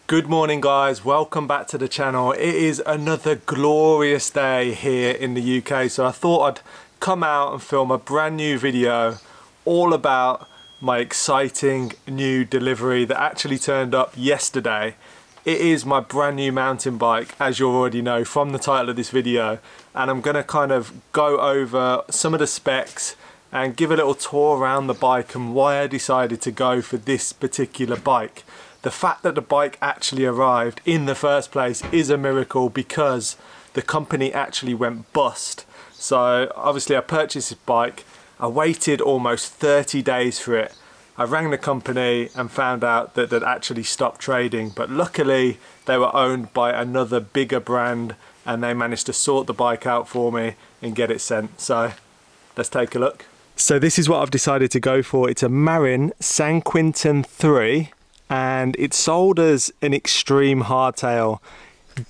Good morning guys, welcome back to the channel. It is another glorious day here in the UK, so I thought I'd come out and film a brand new video all about my exciting new delivery that actually turned up yesterday. It is my brand new mountain bike, as you already know from the title of this video, and I'm gonna kind of go over some of the specs and give a little tour around the bike and why I decided to go for this particular bike. The fact that the bike actually arrived in the first place is a miracle because the company actually went bust. So obviously I purchased this bike, I waited almost 30 days for it. I rang the company and found out that they'd actually stopped trading, but luckily they were owned by another bigger brand and they managed to sort the bike out for me and get it sent. So let's take a look. So this is what I've decided to go for. It's a Marin San Quentin 3. And it's sold as an extreme hardtail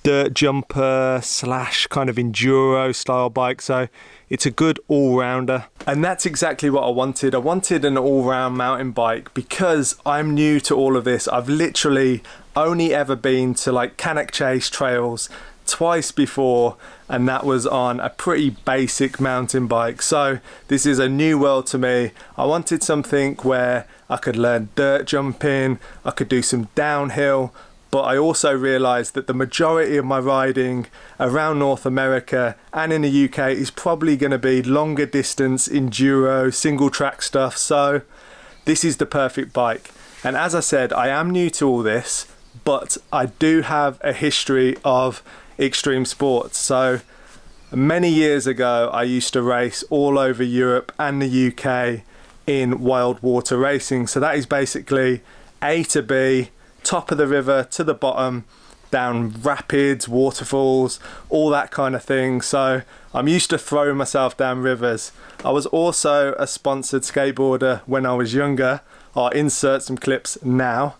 dirt jumper slash kind of enduro style bike, so it's a good all-rounder, and that's exactly what I wanted. I wanted an all-round mountain bike because I'm new to all of this. I've literally only ever been to like Cannock Chase trails twice before, and that was on a pretty basic mountain bike, so this is a new world to me. I wanted something where I could learn dirt jumping, I could do some downhill, but I also realized that the majority of my riding around North America and in the UK is probably going to be longer distance enduro single track stuff, so this is the perfect bike. And as I said, I am new to all this, but I do have a history of extreme sports. So many years ago I used to race all over Europe and the UK in wild water racing. So that is basically A to B, top of the river to the bottom, down rapids, waterfalls, all that kind of thing. So I'm used to throwing myself down rivers. I was also a sponsored skateboarder when I was younger. I'll insert some clips now.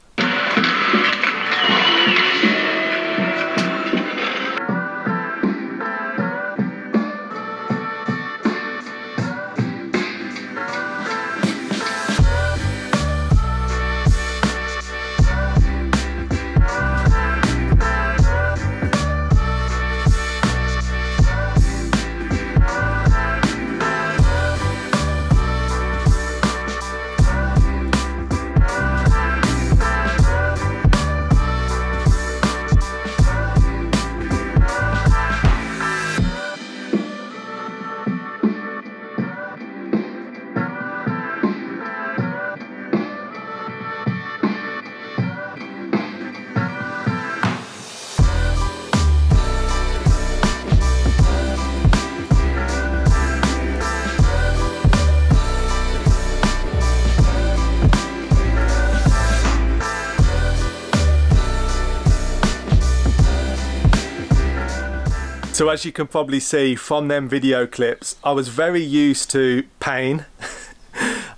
So as you can probably see from them video clips, I was very used to pain.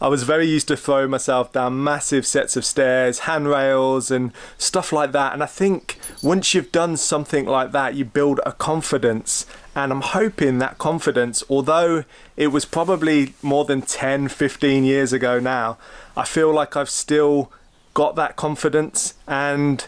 I was very used to throwing myself down massive sets of stairs, handrails and stuff like that. And I think once you've done something like that, you build a confidence. And I'm hoping that confidence, although it was probably more than 10, 15 years ago now, I feel like I've still got that confidence. And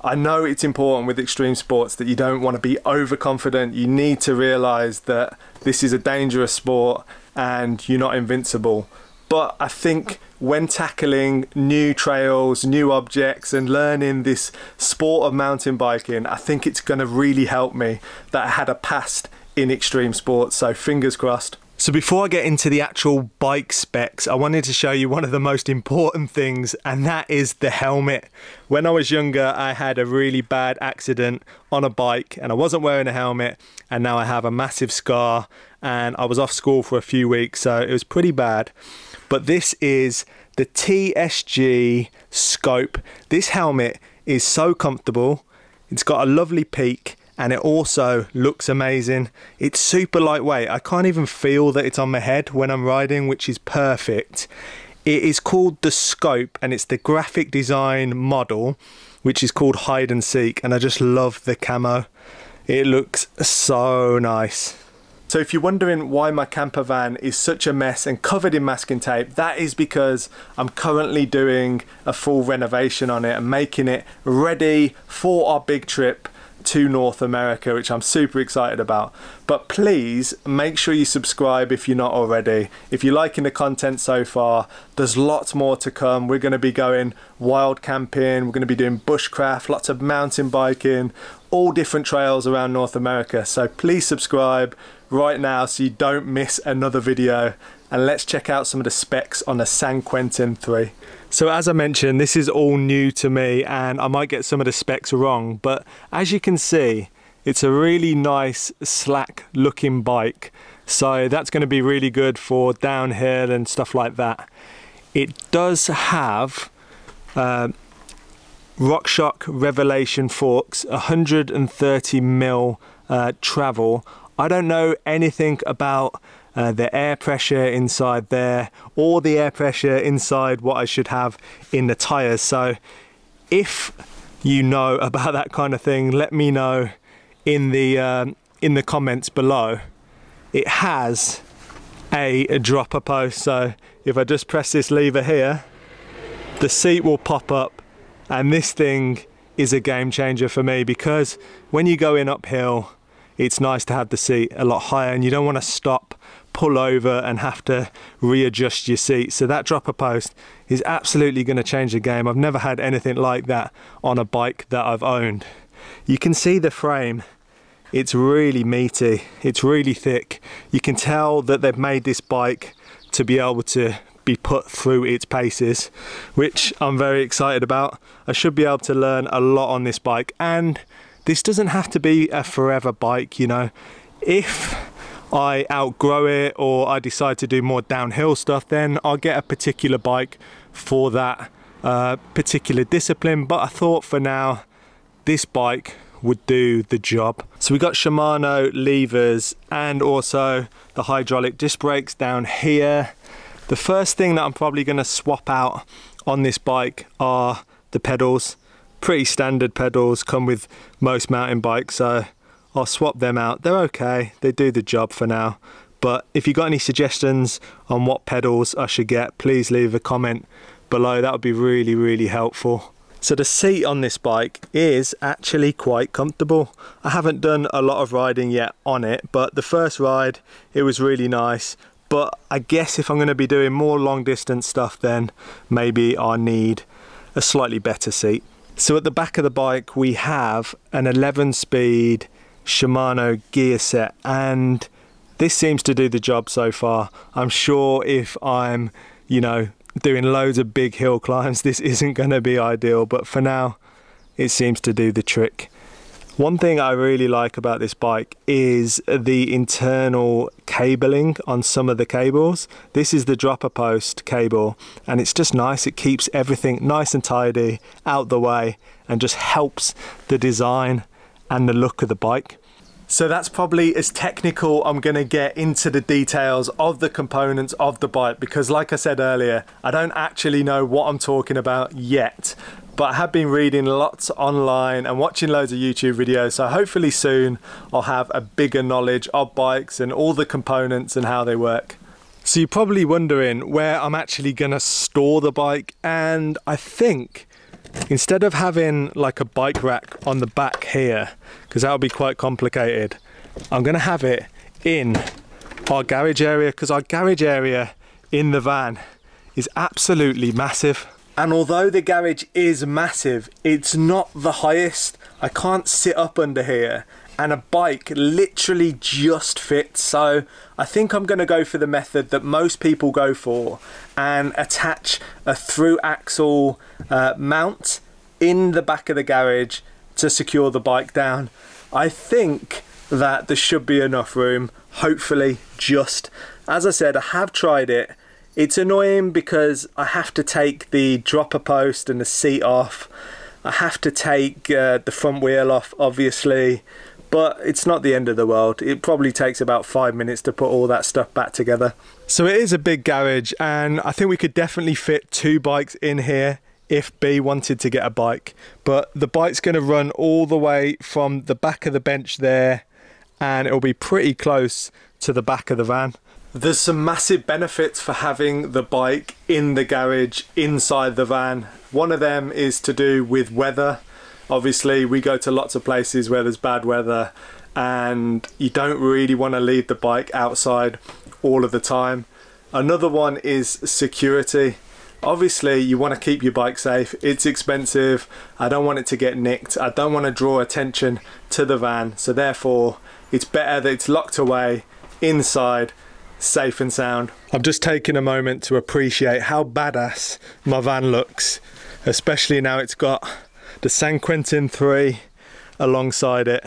I know it's important with extreme sports that you don't want to be overconfident. You need to realize that this is a dangerous sport and you're not invincible. But I think when tackling new trails, new objects and learning this sport of mountain biking, I think it's going to really help me that I had a past in extreme sports, so fingers crossed. So before I get into the actual bike specs, I wanted to show you one of the most important things, and that is the helmet. When I was younger, I had a really bad accident on a bike and I wasn't wearing a helmet, and now I have a massive scar and I was off school for a few weeks, so it was pretty bad. But this is the TSG Scope. This helmet is so comfortable, it's got a lovely peak, and it also looks amazing. It's super lightweight. I can't even feel that it's on my head when I'm riding, which is perfect. It is called the Scope and it's the graphic design model, which is called Hide and Seek, and I just love the camo. It looks so nice. So if you're wondering why my camper van is such a mess and covered in masking tape, that is because I'm currently doing a full renovation on it and making it ready for our big trip to North America, which I'm super excited about. But please make sure you subscribe if you're not already. If you're liking the content so far, there's lots more to come. We're going to be going wild camping, we're going to be doing bushcraft, lots of mountain biking, all different trails around North America. So please subscribe right now so you don't miss another video, and let's check out some of the specs on the San Quentin 3. So as I mentioned, this is all new to me and I might get some of the specs wrong, but as you can see, it's a really nice slack looking bike. So that's going to be really good for downhill and stuff like that. It does have RockShox Revelation forks, 130mm travel. I don't know anything about the air pressure inside there or the air pressure inside what I should have in the tires. So if you know about that kind of thing, let me know in the comments below. It has a dropper post, so if I just press this lever here, the seat will pop up, and this thing is a game changer for me because when you go in uphill, it's nice to have the seat a lot higher and you don't want to stop, pull over and have to readjust your seat. So that dropper post is absolutely going to change the game. I've never had anything like that on a bike that I've owned. You can see the frame, it's really meaty, it's really thick. You can tell that they've made this bike to be able to be put through its paces, which I'm very excited about. I should be able to learn a lot on this bike, and this doesn't have to be a forever bike, you know. If I outgrow it or I decide to do more downhill stuff, then I'll get a particular bike for that particular discipline. But I thought for now, this bike would do the job. So we got Shimano levers and also the hydraulic disc brakes down here. The first thing that I'm probably going to swap out on this bike are the pedals. Pretty standard pedals, come with most mountain bikes, so I'll swap them out. They're okay, they do the job for now. But if you got any suggestions on what pedals I should get, please leave a comment below. That would be really, really helpful. So the seat on this bike is actually quite comfortable. I haven't done a lot of riding yet on it, but the first ride, it was really nice. But I guess if I'm going to be doing more long distance stuff, then maybe I need a slightly better seat. So at the back of the bike we have an 11-speed Shimano gear set, and this seems to do the job so far. I'm sure if I'm, you know, doing loads of big hill climbs, this isn't going to be ideal, but for now it seems to do the trick. One thing I really like about this bike is the internal cabling on some of the cables. This is the dropper post cable and it's just nice. It keeps everything nice and tidy out the way and just helps the design and the look of the bike. So that's probably as technical I'm going to get into the details of the components of the bike, because like I said earlier, I don't actually know what I'm talking about yet. But I have been reading lots online and watching loads of YouTube videos, so hopefully soon I'll have a bigger knowledge of bikes and all the components and how they work. So you're probably wondering where I'm actually going to store the bike, and I think instead of having like a bike rack on the back here, because that would be quite complicated, I'm going to have it in our garage area, because our garage area in the van is absolutely massive. And although the garage is massive, it's not the highest. I can't sit up under here, and a bike literally just fits. So I think I'm going to go for the method that most people go for and attach a through axle mount in the back of the garage to secure the bike down. I think that there should be enough room, hopefully. Just as I said, I have tried it. It's annoying because I have to take the dropper post and the seat off. I have to take the front wheel off, obviously, but it's not the end of the world. It probably takes about 5 minutes to put all that stuff back together. So it is a big garage, and I think we could definitely fit 2 bikes in here if B wanted to get a bike. But the bike's going to run all the way from the back of the bench there, and it'll be pretty close to the back of the van. There's some massive benefits for having the bike in the garage inside the van. One of them is to do with weather. Obviously we go to lots of places where there's bad weather and you don't really want to leave the bike outside all of the time. Another one is security. Obviously you want to keep your bike safe. It's expensive. I don't want it to get nicked. I don't want to draw attention to the van, so therefore it's better that it's locked away inside, safe and sound. I've just taken a moment to appreciate how badass my van looks, especially now it's got the San Quentin 3 alongside it,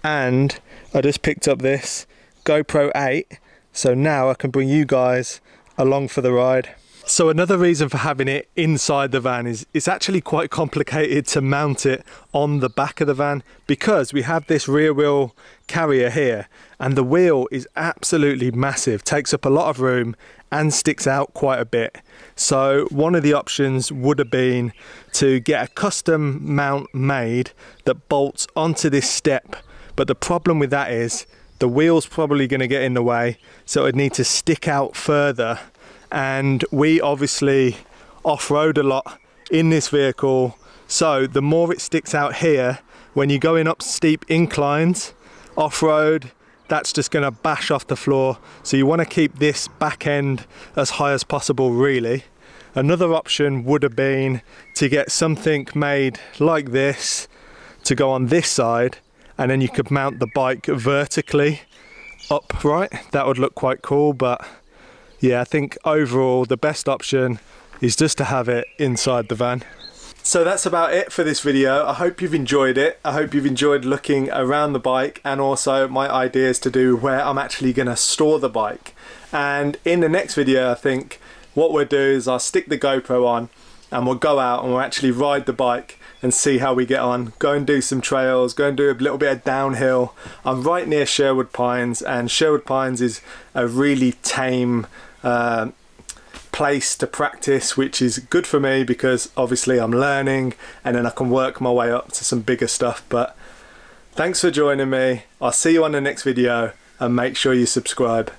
and I just picked up this GoPro 8, so now I can bring you guys along for the ride. So another reason for having it inside the van is it's actually quite complicated to mount it on the back of the van, because we have this rear wheel carrier here and the wheel is absolutely massive, takes up a lot of room and sticks out quite a bit. So one of the options would have been to get a custom mount made that bolts onto this step, but the problem with that is the wheel's probably going to get in the way, so it'd need to stick out further. And we obviously off-road a lot in this vehicle, so the more it sticks out here, when you're going up steep inclines off-road, that's just going to bash off the floor. So you want to keep this back end as high as possible, really. Another option would have been to get something made like this to go on this side, and then you could mount the bike vertically upright. That would look quite cool, but yeah, I think overall the best option is just to have it inside the van. So that's about it for this video. I hope you've enjoyed it. I hope you've enjoyed looking around the bike and also my ideas to do where I'm actually going to store the bike. And in the next video, I think what we'll do is I'll stick the GoPro on and we'll go out and we'll actually ride the bike and see how we get on. Go and do some trails, go and do a little bit of downhill. I'm right near Sherwood Pines, and Sherwood Pines is a really tame place to practice, which is good for me because obviously I'm learning and then I can work my way up to some bigger stuff. But thanks for joining me. I'll see you on the next video and make sure you subscribe.